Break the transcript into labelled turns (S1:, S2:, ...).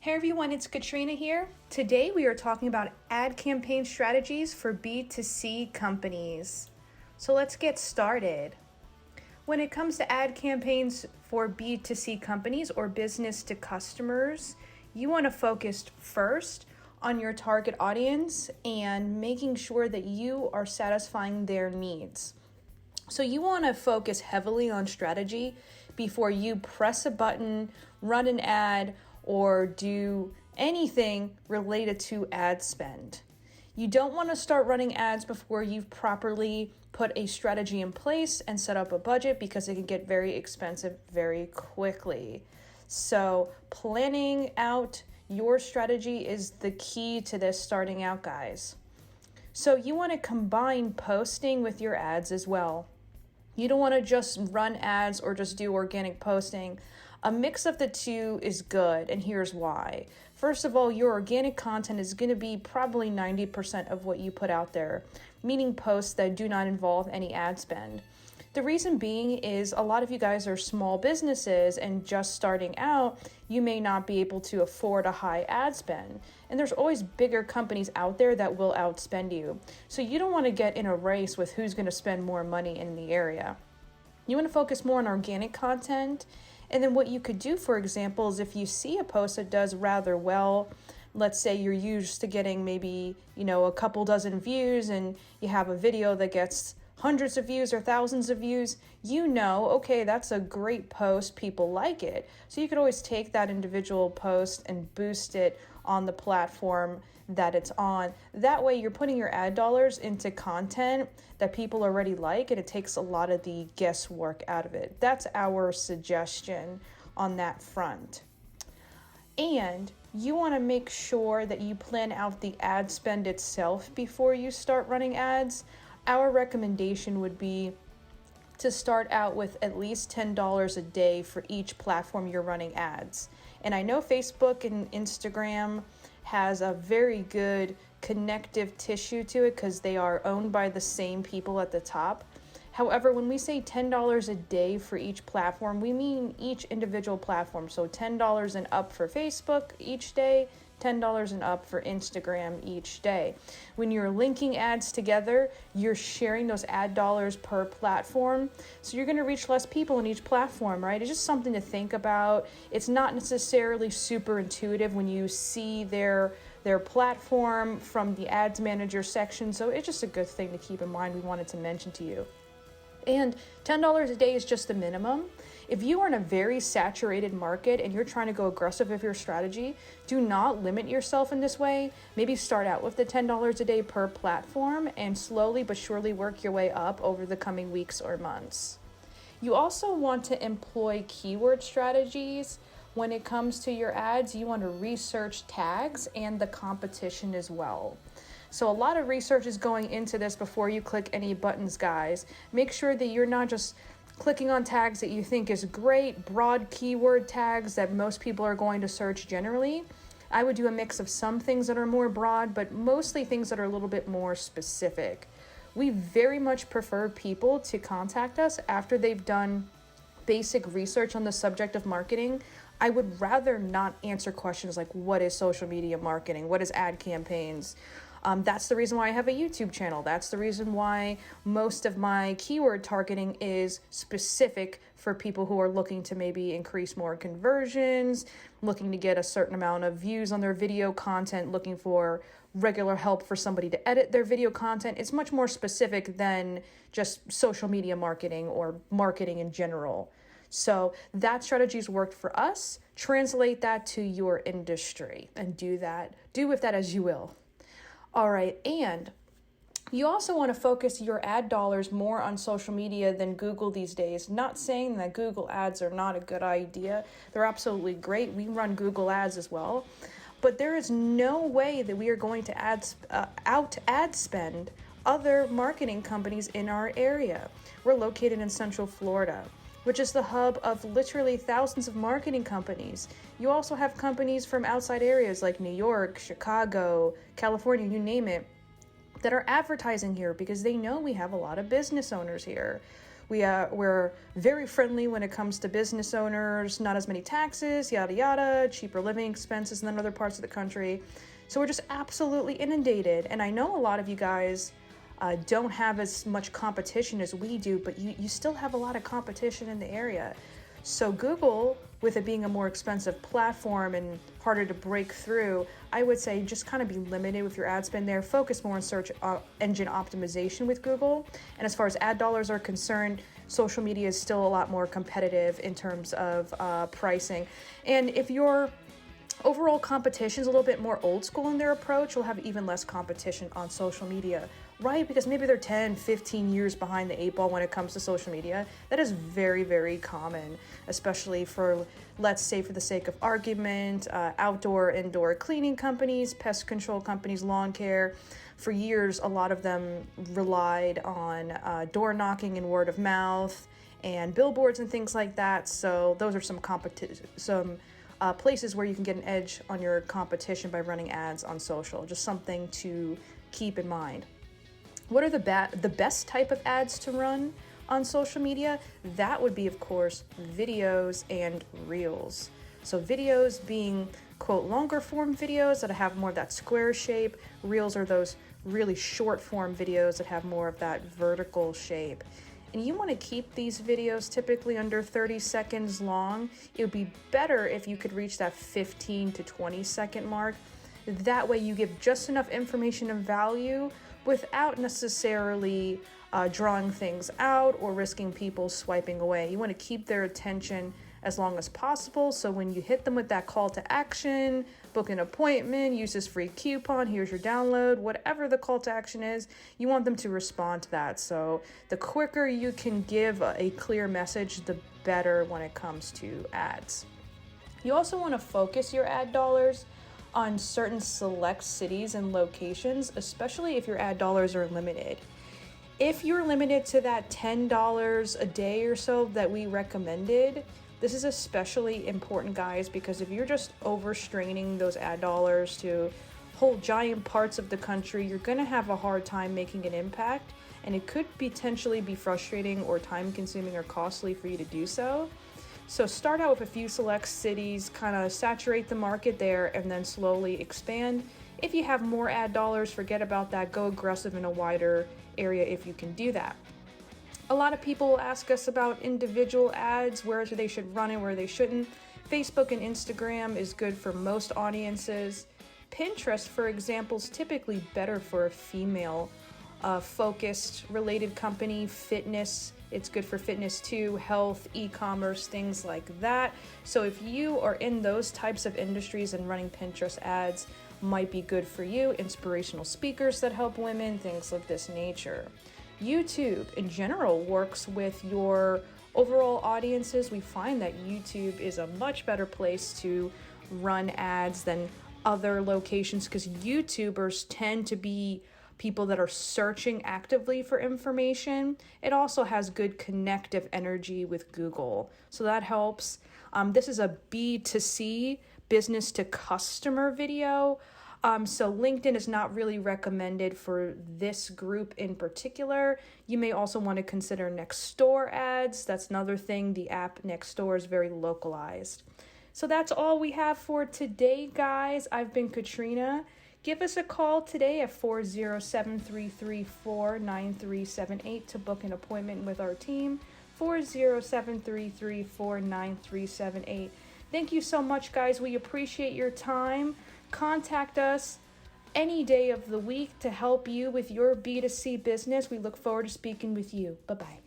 S1: Hey everyone, it's Katrina here. Today we are talking about ad campaign strategies for B2C companies. So let's get started. When it comes to ad campaigns for B2C companies or business to customers, you want to focus first on your target audience and making sure that you are satisfying their needs. So you want to focus heavily on strategy before you press a button, run an ad, or do anything related to ad spend. You don't want to start running ads before you've properly put a strategy in place and set up a budget, because it can get very expensive very quickly. So planning out your strategy is the key to this starting out, guys. So you want to combine posting with your ads as well. You don't want to just run ads or just do organic posting. A mix of the two is good, and here's why. First of all, your organic content is going to be probably 90% of what you put out there, meaning posts that do not involve any ad spend. The reason being is a lot of you guys are small businesses and just starting out, you may not be able to afford a high ad spend. And there's always bigger companies out there that will outspend you. So you don't want to get in a race with who's going to spend more money in the area. You want to focus more on organic content. And then what you could do, for example, is if you see a post that does rather well, let's say you're used to getting maybe, a couple dozen views, and you have a video that gets hundreds of views or thousands of views, okay, that's a great post, people like it. So you could always take that individual post and boost it on the platform that it's on. That way you're putting your ad dollars into content that people already like, and it takes a lot of the guesswork out of it. That's our suggestion on that front. And you want to make sure that you plan out the ad spend itself before you start running ads. Our recommendation would be to start out with at least $10 a day for each platform you're running ads. And I know Facebook and Instagram has a very good connective tissue to it because they are owned by the same people at the top. However, when we say $10 a day for each platform, we mean each individual platform. So $10 and up for Facebook each day, $10 and up for Instagram each day. When you're linking ads together, you're sharing those ad dollars per platform. So you're going to reach less people in each platform, right? It's just something to think about. It's not necessarily super intuitive when you see their platform from the ads manager section. So it's just a good thing to keep in mind. We wanted to mention to you. And $10 a day is just the minimum. If you are in a very saturated market and you're trying to go aggressive with your strategy, do not limit yourself in this way. Maybe start out with the $10 a day per platform and slowly but surely work your way up over the coming weeks or months. You also want to employ keyword strategies. When it comes to your ads, you want to research tags and the competition as well. So a lot of research is going into this before you click any buttons, guys. Make sure that you're not just clicking on tags that you think is great, broad keyword tags that most people are going to search generally. I would do a mix of some things that are more broad, but mostly things that are a little bit more specific. We very much prefer people to contact us after they've done basic research on the subject of marketing. I would rather not answer questions like, what is social media marketing? What is ad campaigns? That's the reason why I have a YouTube channel. That's the reason why most of my keyword targeting is specific for people who are looking to maybe increase more conversions, looking to get a certain amount of views on their video content, looking for regular help for somebody to edit their video content. It's much more specific than just social media marketing or marketing in general. So that strategy's worked for us. Translate that to your industry and do with that as you will. All right, and you also want to focus your ad dollars more on social media than Google these days. Not saying that Google ads are not a good idea. They're absolutely great. We run Google ads as well. But there is no way that we are going to out ad spend other marketing companies in our area. We're located in Central Florida, which is the hub of literally thousands of marketing companies. You also have companies from outside areas like New York, Chicago, California, you name it, that are advertising here because they know we have a lot of business owners here. We're very friendly when it comes to business owners, not as many taxes, yada yada, cheaper living expenses than other parts of the country. So we're just absolutely inundated. And I know a lot of you guys don't have as much competition as we do, but you still have a lot of competition in the area. So Google, with it being a more expensive platform and harder to break through, I would say just kind of be limited with your ad spend there. Focus more on search engine optimization with Google. And as far as ad dollars are concerned, social media is still a lot more competitive in terms of pricing. And if your overall competition is a little bit more old school in their approach, you'll have even less competition on social media, right? Because maybe they're 10, 15 years behind the 8 ball when it comes to social media. That is very, very common, especially for, let's say for the sake of argument, outdoor, indoor cleaning companies, pest control companies, lawn care. For years, a lot of them relied on door knocking and word of mouth and billboards and things like that. So those are some places where you can get an edge on your competition by running ads on social. Just something to keep in mind. What are the best type of ads to run on social media? That would be, of course, videos and reels. So videos being, quote, longer form videos that have more of that square shape. Reels are those really short form videos that have more of that vertical shape. And you want to keep these videos typically under 30 seconds long. It would be better if you could reach that 15 to 20 second mark. That way you give just enough information and value without necessarily drawing things out or risking people swiping away. You want to keep their attention as long as possible. So when you hit them with that call to action, book an appointment, use this free coupon, here's your download, whatever the call to action is, you want them to respond to that. So the quicker you can give a clear message, the better when it comes to ads. You also want to focus your ad dollars on certain select cities and locations, especially if your ad dollars are limited. If you're limited to that $10 a day or so that we recommended, this is especially important, guys, because if you're just overstraining those ad dollars to whole giant parts of the country, you're going to have a hard time making an impact, and it could potentially be frustrating or time consuming or costly for you to do so. So start out with a few select cities, kind of saturate the market there, and then slowly expand. If you have more ad dollars, forget about that. Go aggressive in a wider area if you can do that. A lot of people ask us about individual ads, where they should run and where they shouldn't. Facebook and Instagram is good for most audiences. Pinterest, for example, is typically better for a female focused related company. Fitness, it's good for fitness too, health, e-commerce, things like that. So if you are in those types of industries, and running Pinterest ads might be good for you. Inspirational speakers that help women, things of this nature. YouTube in general works with your overall audiences. We find that YouTube is a much better place to run ads than other locations because YouTubers tend to be people that are searching actively for information. It also has good connective energy with Google, so that helps. This is a B2C, business to customer video. So LinkedIn is not really recommended for this group in particular. You may also want to consider Nextdoor ads. That's another thing. The app Nextdoor is very localized. So that's all we have for today, guys. I've been Katrina. Give us a call today at 407-334-9378 to book an appointment with our team. 407-334-9378. Thank you so much, guys. We appreciate your time. Contact us any day of the week to help you with your B2C business. We look forward to speaking with you. Bye-bye.